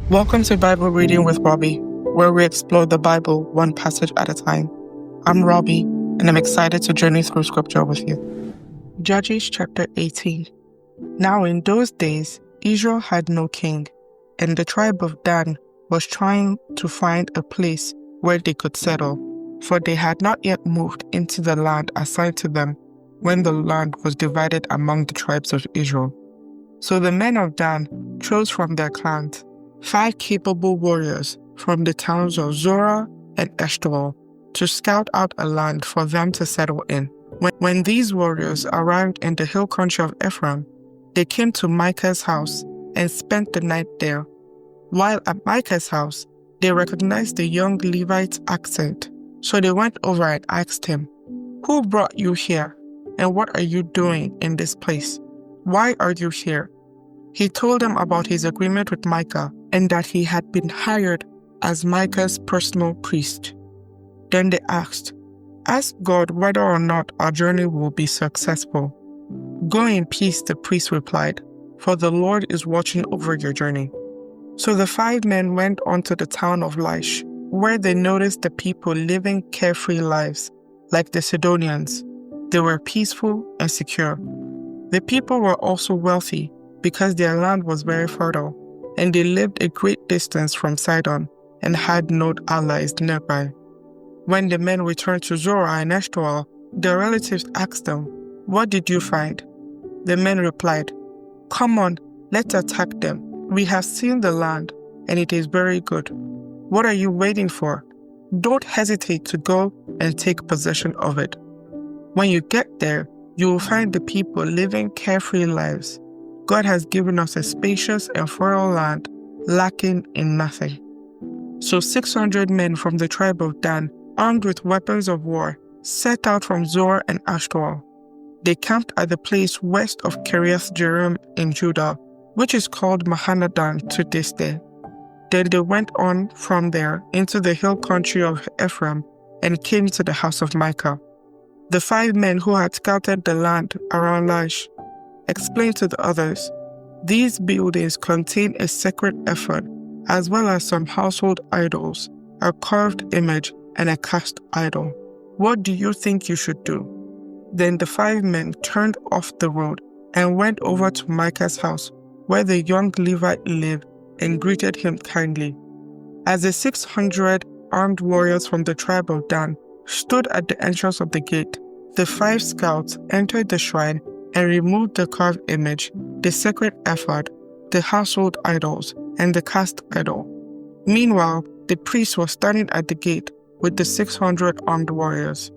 Welcome to Bible Reading with Robbie, where we explore the Bible one passage at a time. I'm Robbie, and I'm excited to journey through Scripture with you. Judges chapter 18. Now in those days, Israel had no king, and the tribe of Dan was trying to find a place where they could settle, for they had not yet moved into the land assigned to them when the land was divided among the tribes of Israel. So the men of Dan chose from their clans 5 capable warriors from the towns of Zorah and Eshtaol to scout out a land for them to settle in. When these warriors arrived in the hill country of Ephraim, they came to Micah's house and spent the night there. While at Micah's house, they recognized the young Levite's accent, so they went over and asked him, "Who brought you here, and what are you doing in this place? Why are you here?" He told them about his agreement with Micah and that he had been hired as Micah's personal priest. Then they asked, "Ask God whether or not our journey will be successful." "Go in peace," the priest replied, "for the Lord is watching over your journey." So the 5 men went on to the town of Laish, where they noticed the people living carefree lives, like the Sidonians. They were peaceful and secure. The people were also wealthy because their land was very fertile, and they lived a great distance from Sidon and had no allies nearby. When the men returned to Zorah and Eshtaol, their relatives asked them, "What did you find?" The men replied, "Come on, let's attack them. We have seen the land, and it is very good. What are you waiting for? Don't hesitate to go and take possession of it. When you get there, you will find the people living carefree lives. God has given us a spacious and fertile land, lacking in nothing." So 600 men from the tribe of Dan, armed with weapons of war, set out from Zorah and Eshtaol. They camped at the place west of Kiriath Jearim in Judah, which is called Mahanadan to this day. Then they went on from there into the hill country of Ephraim and came to the house of Micah. The 5 men who had scouted the land around Laish explained to the others, "These buildings contain a sacred ephod, as well as some household idols, a carved image, and a cast idol. What do you think you should do?" Then the 5 men turned off the road and went over to Micah's house, where the young Levite lived, and greeted him kindly. As the 600 armed warriors from the tribe of Dan stood at the entrance of the gate, the 5 scouts entered the shrine and removed the carved image, the sacred ephod, the household idols, and the cast idol. Meanwhile, the priest was standing at the gate with the 600 armed warriors.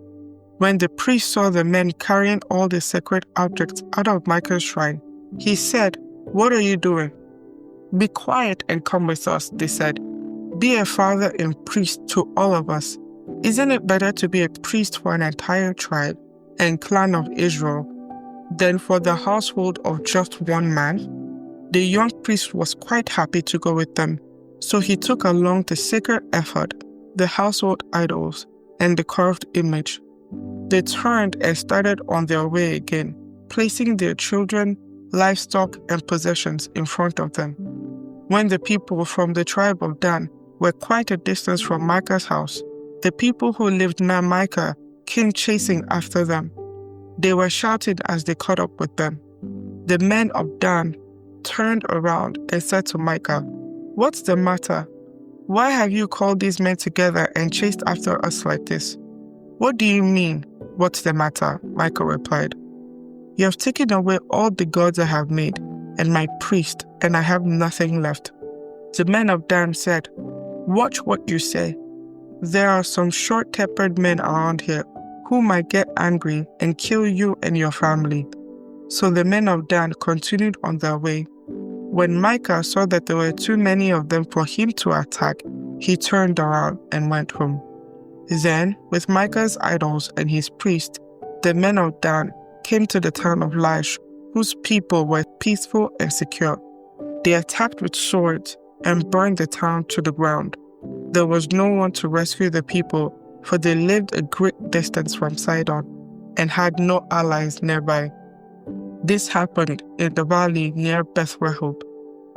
When the priest saw the men carrying all the sacred objects out of Micah's shrine, he said, "What are you doing?" "Be quiet and come with us," they said. "Be a father and priest to all of us. Isn't it better to be a priest for an entire tribe and clan of Israel than for the household of just one man?" The young priest was quite happy to go with them, so he took along the sacred ephod, the household idols, and the carved image. They turned and started on their way again, placing their children, livestock, and possessions in front of them. When the people from the tribe of Dan were quite a distance from Micah's house, the people who lived near Micah came chasing after them. They were shouting as they caught up with them. The men of Dan turned around and said to Micah, "What's the matter? Why have you called these men together and chased after us like this?" "What do you mean, what's the matter?" Micah replied. "You have taken away all the gods I have made, and my priest, and I have nothing left." The men of Dan said, "Watch what you say. There are some short-tempered men around here who might get angry and kill you and your family." So the men of Dan continued on their way. When Micah saw that there were too many of them for him to attack, he turned around and went home. Then, with Micah's idols and his priest, the men of Dan came to the town of Laish, whose people were peaceful and secure. They attacked with swords and burned the town to the ground. There was no one to rescue the people, for they lived a great distance from Sidon and had no allies nearby. This happened in the valley near Beth Rehob.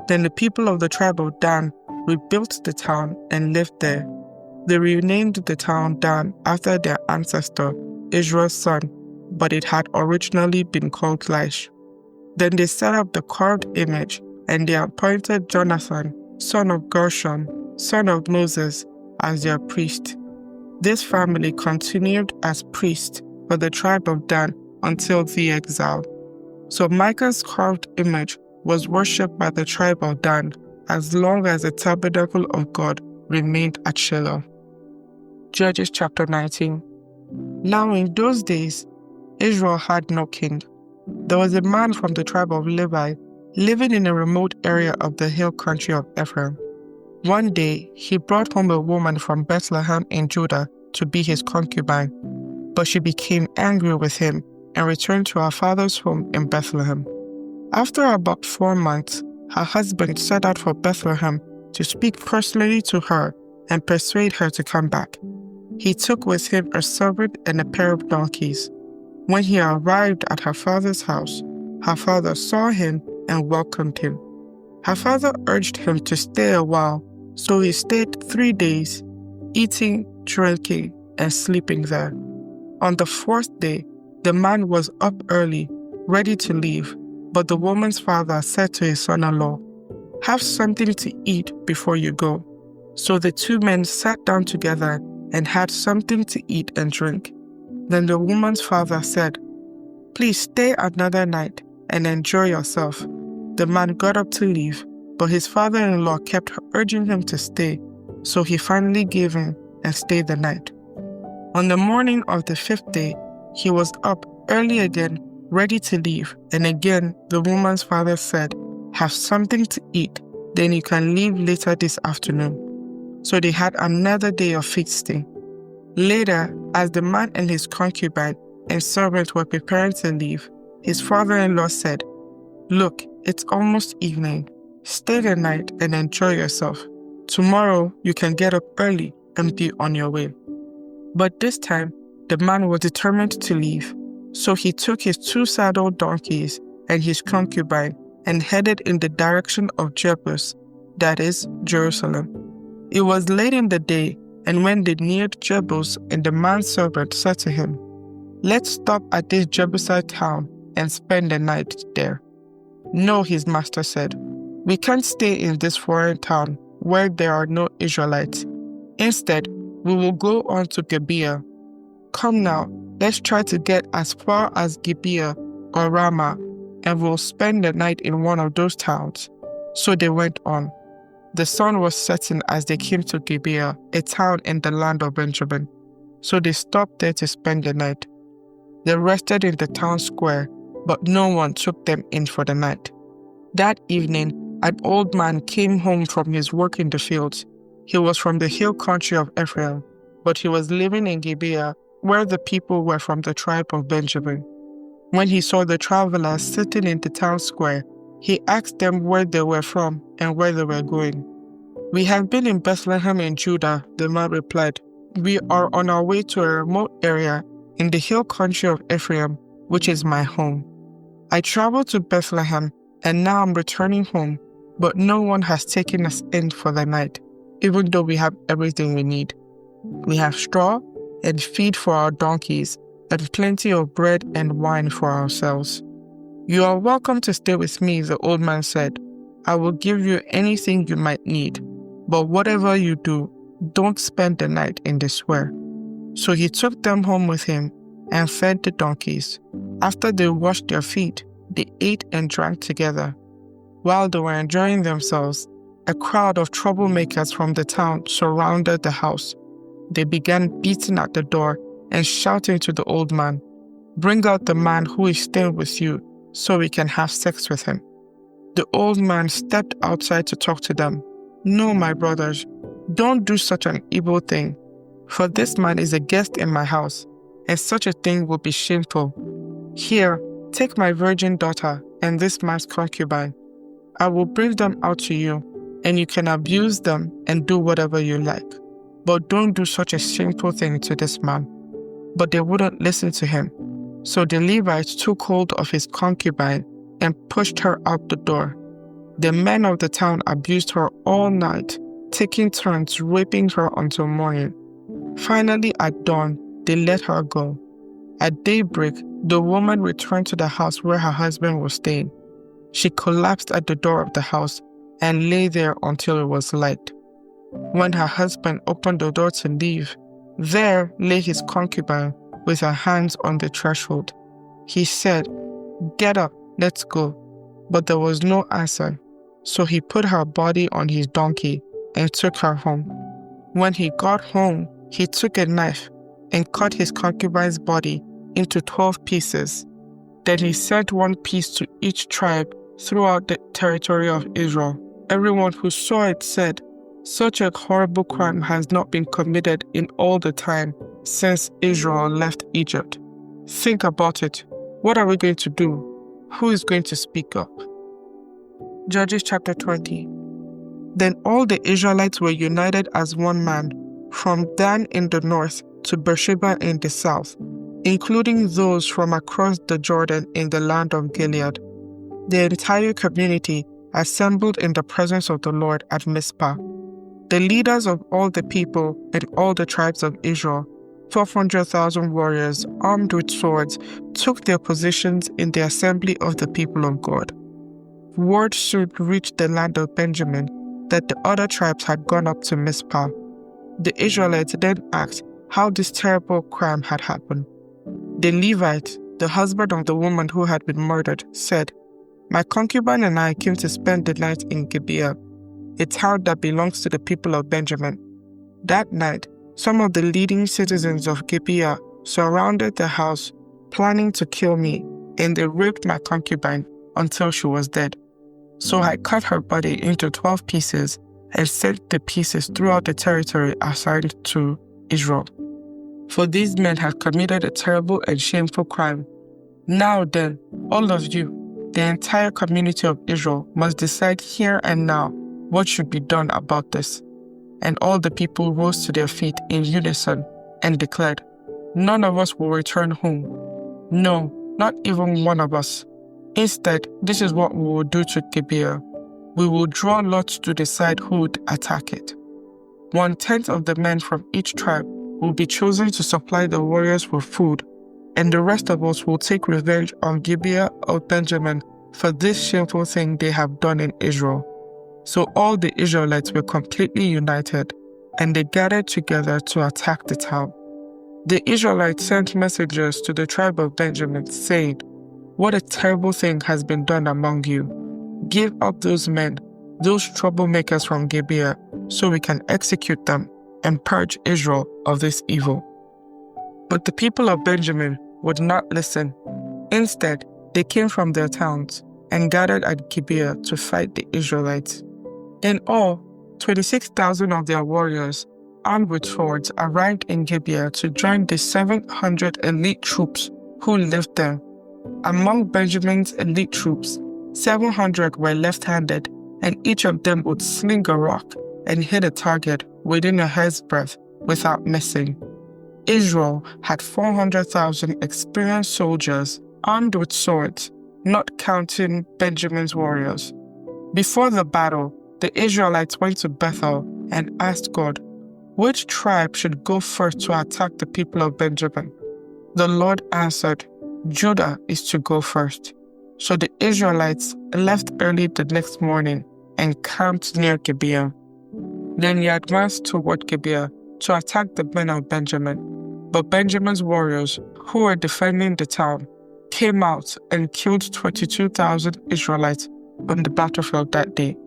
Then the people of the tribe of Dan rebuilt the town and lived there. They renamed the town Dan after their ancestor, Israel's son, but it had originally been called Laish. Then they set up the carved image, and they appointed Jonathan, son of Gershom, son of Moses, as their priest. This family continued as priest for the tribe of Dan until the exile. So Micah's carved image was worshipped by the tribe of Dan as long as the tabernacle of God remained at Shiloh. Judges chapter 19. Now in those days, Israel had no king. There was a man from the tribe of Levi living in a remote area of the hill country of Ephraim. One day, he brought home a woman from Bethlehem in Judah to be his concubine, but she became angry with him and returned to her father's home in Bethlehem. After about 4 months, her husband set out for Bethlehem to speak personally to her and persuade her to come back. He took with him a servant and a pair of donkeys. When he arrived at her father's house, her father saw him and welcomed him. Her father urged him to stay a while, so he stayed 3 days, eating, drinking, and sleeping there. On the 4th day, the man was up early, ready to leave, but the woman's father said to his son-in-law, "Have something to eat before you go." So the two men sat down together and had something to eat and drink. Then the woman's father said, "Please stay another night and enjoy yourself." The man got up to leave, but his father-in-law kept urging him to stay, so he finally gave in and stayed the night. On the morning of the 5th day, he was up early again, ready to leave, and again the woman's father said, "Have something to eat, then you can leave later this afternoon." So they had another day of feasting. Later, as the man and his concubine and servant were preparing to leave, his father-in-law said, "Look, it's almost evening. Stay the night and enjoy yourself. Tomorrow you can get up early and be on your way." But this time, the man was determined to leave. So he took his 2 saddled donkeys and his concubine and headed in the direction of Jebus, that is, Jerusalem. It was late in the day, and when they neared Jebus, and the manservant said to him, "Let's stop at this Jebusite town and spend the night there." "No," his master said, "we can't stay in this foreign town where there are no Israelites. Instead, we will go on to Gibeah. Come now, let's try to get as far as Gibeah or Ramah, and we'll spend the night in one of those towns." So they went on. The sun was setting as they came to Gibeah, a town in the land of Benjamin. So they stopped there to spend the night. They rested in the town square, but no one took them in for the night. That evening, an old man came home from his work in the fields. He was from the hill country of Ephraim, but he was living in Gibeah, where the people were from the tribe of Benjamin. When he saw the travelers sitting in the town square, he asked them where they were from and where they were going. "We have been in Bethlehem in Judah," the man replied. "We are on our way to a remote area in the hill country of Ephraim, which is my home. I traveled to Bethlehem, and now I'm returning home, but no one has taken us in for the night, even though we have everything we need. We have straw and feed for our donkeys, and plenty of bread and wine for ourselves." "You are welcome to stay with me," the old man said. "I will give you anything you might need, but whatever you do, don't spend the night in the square." So he took them home with him and fed the donkeys. After they washed their feet, they ate and drank together. While they were enjoying themselves, a crowd of troublemakers from the town surrounded the house. They began beating at the door and shouting to the old man, "Bring out the man who is staying with you, so we can have sex with him." The old man stepped outside to talk to them. "No, my brothers, don't do such an evil thing, for this man is a guest in my house, and such a thing will be shameful. Here, take my virgin daughter and this man's concubine. I will bring them out to you, and you can abuse them and do whatever you like. But don't do such a shameful thing to this man." But they wouldn't listen to him. So the Levites took hold of his concubine and pushed her out the door. The men of the town abused her all night, taking turns raping her until morning. Finally, at dawn, they let her go. At daybreak, the woman returned to the house where her husband was staying. She collapsed at the door of the house and lay there until it was light. When her husband opened the door to leave, there lay his concubine with her hands on the threshold. He said, "Get up, let's go." But there was no answer, so he put her body on his donkey and took her home. When he got home, he took a knife and cut his concubine's body into 12 pieces. Then he sent one piece to each tribe throughout the territory of Israel. Everyone who saw it said, "Such a horrible crime has not been committed in all the time since Israel left Egypt." Think about it. What are we going to do? Who is going to speak up? Judges chapter 20. Then all the Israelites were united as one man, from Dan in the north to Beersheba in the south, including those from across the Jordan in the land of Gilead. The entire community assembled in the presence of the Lord at Mizpah. The leaders of all the people and all the tribes of Israel, 400,000 warriors armed with swords, took their positions in the assembly of the people of God. Word soon reached the land of Benjamin that the other tribes had gone up to Mizpah. The Israelites then asked how this terrible crime had happened. The Levite, the husband of the woman who had been murdered, said, "My concubine and I came to spend the night in Gibeah, a town that belongs to the people of Benjamin. That night, some of the leading citizens of Gibeah surrounded the house, planning to kill me, and they raped my concubine until she was dead. So I cut her body into 12 pieces and sent the pieces throughout the territory assigned to Israel. For these men had committed a terrible and shameful crime. Now then, all of you, the entire community of Israel, must decide here and now what should be done about this." And all the people rose to their feet in unison and declared, "None of us will return home. No, not even one of us. Instead, this is what we will do to Gibeah. We will draw lots to decide who would attack it. 1/10 of the men from each tribe will be chosen to supply the warriors with food, and the rest of us will take revenge on Gibeah of Benjamin for this shameful thing they have done in Israel." So all the Israelites were completely united, and they gathered together to attack the town. The Israelites sent messengers to the tribe of Benjamin, saying, "What a terrible thing has been done among you. Give up those men, those troublemakers from Gibeah, so we can execute them and purge Israel of this evil." But the people of Benjamin would not listen. Instead, they came from their towns and gathered at Gibeah to fight the Israelites. In all, 26,000 of their warriors, armed with swords, arrived in Gibeah to join the 700 elite troops who lived there. Among Benjamin's elite troops, 700 were left-handed, and each of them would sling a rock and hit a target within a hair's breadth without missing. Israel had 400,000 experienced soldiers armed with swords, not counting Benjamin's warriors. Before the battle, the Israelites went to Bethel and asked God, which tribe should go first to attack the people of Benjamin? The Lord answered, Judah is to go first. So the Israelites left early the next morning and camped near Gibeah. Then he advanced toward Gibeah to attack the men of Benjamin. But Benjamin's warriors, who were defending the town, came out and killed 22,000 Israelites on the battlefield that day.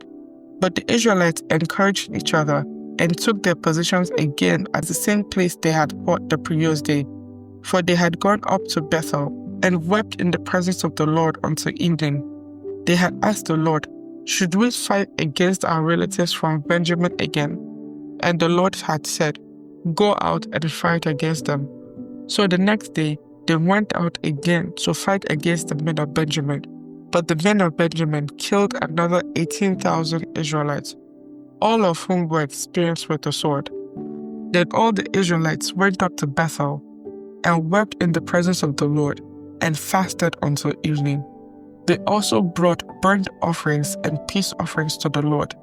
But the Israelites encouraged each other and took their positions again at the same place they had fought the previous day. For they had gone up to Bethel and wept in the presence of the Lord until evening. They had asked the Lord, should we fight against our relatives from Benjamin again? And the Lord had said, go out and fight against them. So the next day, they went out again to fight against the men of Benjamin. But the men of Benjamin killed another 18,000 Israelites, all of whom were experienced with the sword. Then all the Israelites went up to Bethel and wept in the presence of the Lord and fasted until evening. They also brought burnt offerings and peace offerings to the Lord.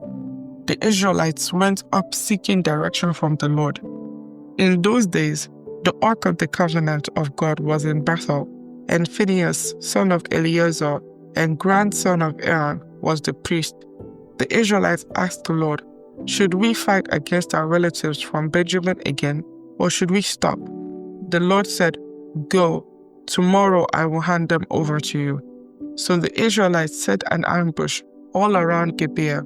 the Israelites went up seeking direction from the Lord. In those days, the Ark of the Covenant of God was in Bethel, and Phinehas, son of Eleazar, and grandson of Aaron, was the priest. The Israelites asked the Lord, "Should we fight against our relatives from Benjamin again, or should we stop?" The Lord said, "Go, tomorrow I will hand them over to you." So the Israelites set an ambush all around Gibeah.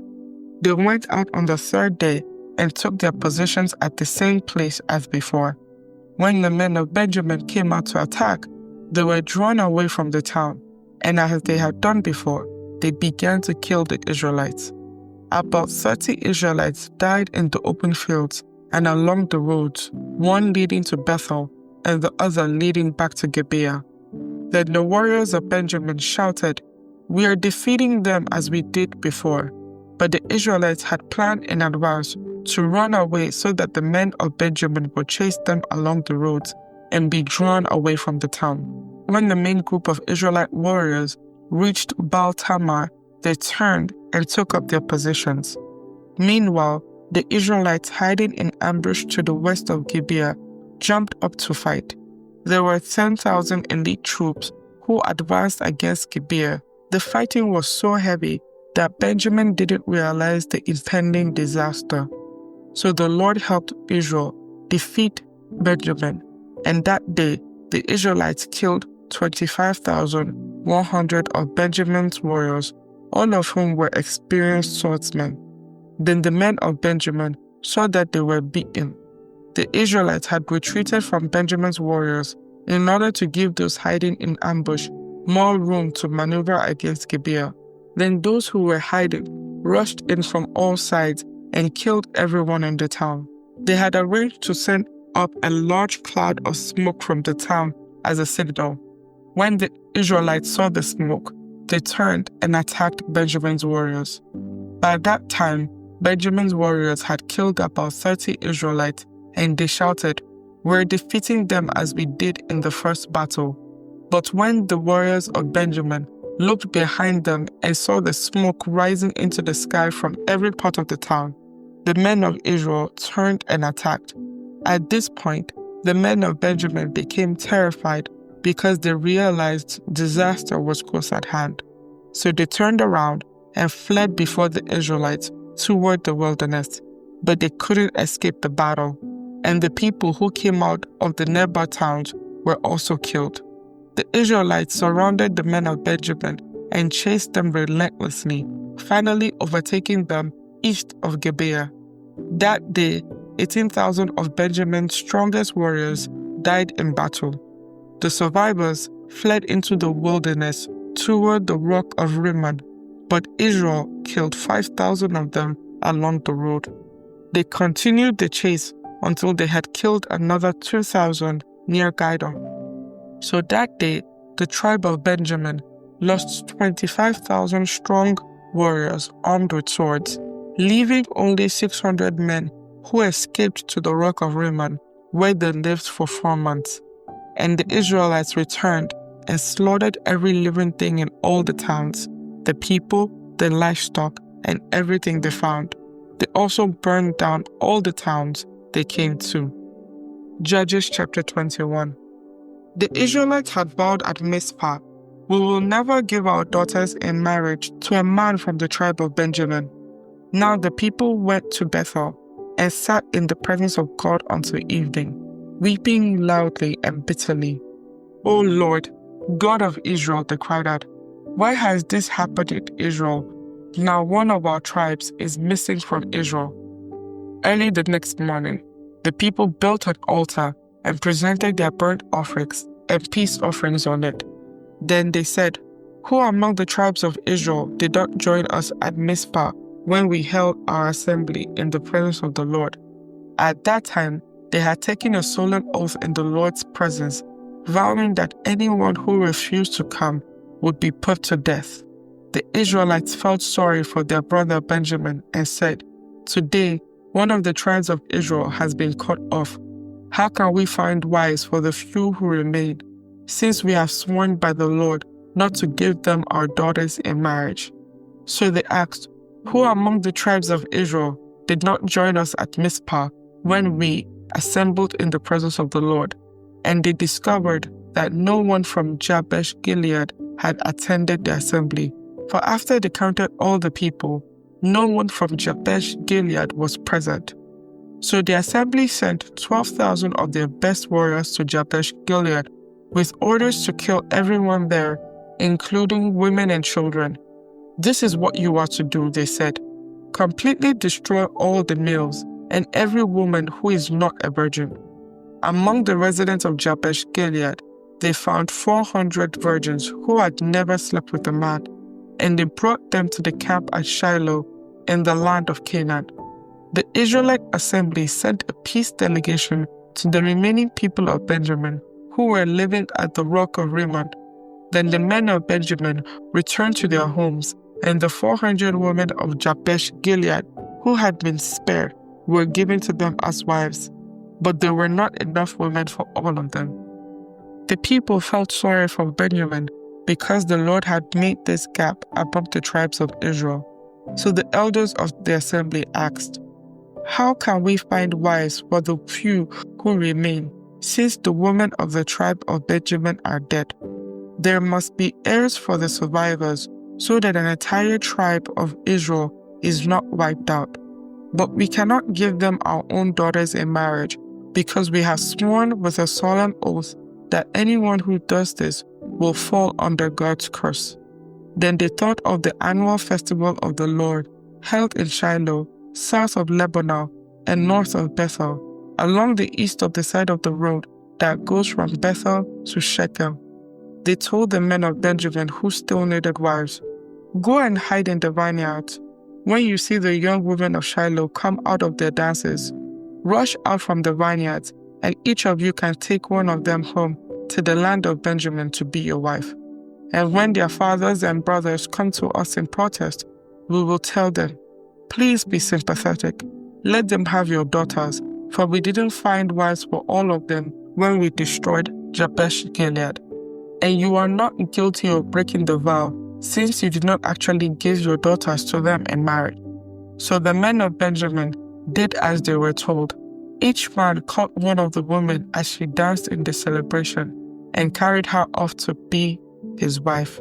They went out on the third day and took their positions at the same place as before. When the men of Benjamin came out to attack, they were drawn away from the town, and as they had done before, they began to kill the Israelites. About 30 Israelites died in the open fields and along the roads, one leading to Bethel and the other leading back to Gibeah. Then the warriors of Benjamin shouted, "We are defeating them as we did before." But the Israelites had planned in advance to run away so that the men of Benjamin would chase them along the roads and be drawn away from the town. When the main group of Israelite warriors reached Baal Tamar, they turned and took up their positions. Meanwhile, the Israelites hiding in ambush to the west of Gibeah jumped up to fight. There were 10,000 elite troops who advanced against Gibeah. The fighting was so heavy that Benjamin didn't realize the impending disaster. So the Lord helped Israel defeat Benjamin, and that day the Israelites killed 25,100 of Benjamin's warriors, all of whom were experienced swordsmen. Then the men of Benjamin saw that they were beaten. The Israelites had retreated from Benjamin's warriors in order to give those hiding in ambush more room to maneuver against Gibeah. Then those who were hiding rushed in from all sides and killed everyone in the town. They had arranged to send up a large cloud of smoke from the town as a signal. When the Israelites saw the smoke, they turned and attacked Benjamin's warriors. By that time, Benjamin's warriors had killed about 30 Israelites, and they shouted, "We're defeating them as we did in the first battle." But when the warriors of Benjamin looked behind them and saw the smoke rising into the sky from every part of the town, the men of Israel turned and attacked. At this point, the men of Benjamin became terrified because they realized disaster was close at hand. So they turned around and fled before the Israelites toward the wilderness, but they couldn't escape the battle, and the people who came out of the nearby towns were also killed. The Israelites surrounded the men of Benjamin and chased them relentlessly, finally overtaking them east of Gibeah. That day, 18,000 of Benjamin's strongest warriors died in battle. The survivors fled into the wilderness toward the rock of Rimmon, but Israel killed 5,000 of them along the road. They continued the chase until they had killed another 2,000 near Gidon. So that day, the tribe of Benjamin lost 25,000 strong warriors armed with swords, leaving only 600 men who escaped to the rock of Rimmon, where they lived for 4 months. And the Israelites returned and slaughtered every living thing in all the towns, the people, the livestock, and everything they found. They also burned down all the towns they came to. Judges chapter 21. The Israelites had vowed at Mizpah, "We will never give our daughters in marriage to a man from the tribe of Benjamin." Now the people went to Bethel and sat in the presence of God until evening, weeping loudly and bitterly. "O Lord, God of Israel," they cried out, "why has this happened in Israel? Now one of our tribes is missing from Israel." Early the next morning, the people built an altar and presented their burnt offerings and peace offerings on it. Then they said, "Who among the tribes of Israel did not join us at Mizpah when we held our assembly in the presence of the Lord?" At that time, they had taken a solemn oath in the Lord's presence, vowing that anyone who refused to come would be put to death. The Israelites felt sorry for their brother Benjamin and said, "Today, one of the tribes of Israel has been cut off. How can we find wives for the few who remain, since we have sworn by the Lord not to give them our daughters in marriage?" So they asked, Who among the tribes of Israel did not join us at Mizpah when we assembled in the presence of the Lord? And they discovered that no one from Jabesh Gilead had attended the assembly. For after they counted all the people, no one from Jabesh Gilead was present. So the assembly sent 12,000 of their best warriors to Jabesh Gilead with orders to kill everyone there, including women and children. This is what you are to do, they said. Completely destroy all the males and every woman who is not a virgin. Among the residents of Jabesh Gilead, they found 400 virgins who had never slept with a man, and they brought them to the camp at Shiloh in the land of Canaan. The Israelite assembly sent a peace delegation to the remaining people of Benjamin who were living at the rock of Rimmon. Then the men of Benjamin returned to their homes, and the 400 women of Jabesh Gilead who had been spared were given to them as wives, but there were not enough women for all of them. The people felt sorry for Benjamin because the Lord had made this gap among the tribes of Israel. So the elders of the assembly asked, "How can we find wives for the few who remain, since the women of the tribe of Benjamin are dead? There must be heirs for the survivors, so that an entire tribe of Israel is not wiped out. But we cannot give them our own daughters in marriage, because we have sworn with a solemn oath that anyone who does this will fall under God's curse." Then they thought of the annual festival of the Lord, held in Shiloh, south of Lebanon and north of Bethel, along the east of the side of the road that goes from Bethel to Shechem. They told the men of Benjamin who still needed wives, "Go and hide in the vineyards. When you see the young women of Shiloh come out of their dances, rush out from the vineyards, and each of you can take one of them home to the land of Benjamin to be your wife. And when their fathers and brothers come to us in protest, we will tell them, 'Please be sympathetic. Let them have your daughters, for we didn't find wives for all of them when we destroyed Jabesh Gilead.' And you are not guilty of breaking the vow, since you did not actually give your daughters to them in marriage." So the men of Benjamin did as they were told. Each man caught one of the women as she danced in the celebration and carried her off to be his wife.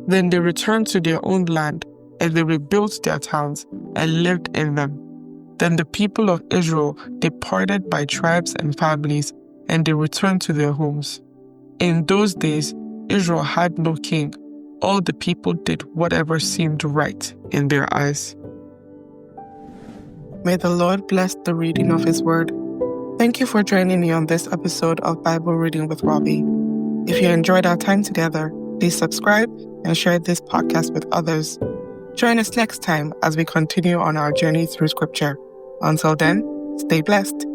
Then they returned to their own land, and they rebuilt their towns and lived in them. Then the people of Israel departed by tribes and families, and they returned to their homes. In those days, Israel had no king. All the people did whatever seemed right in their eyes. May the Lord bless the reading of His Word. Thank you for joining me on this episode of Bible Reading with Robbie. If you enjoyed our time together, please subscribe and share this podcast with others. Join us next time as we continue on our journey through Scripture. Until then, stay blessed.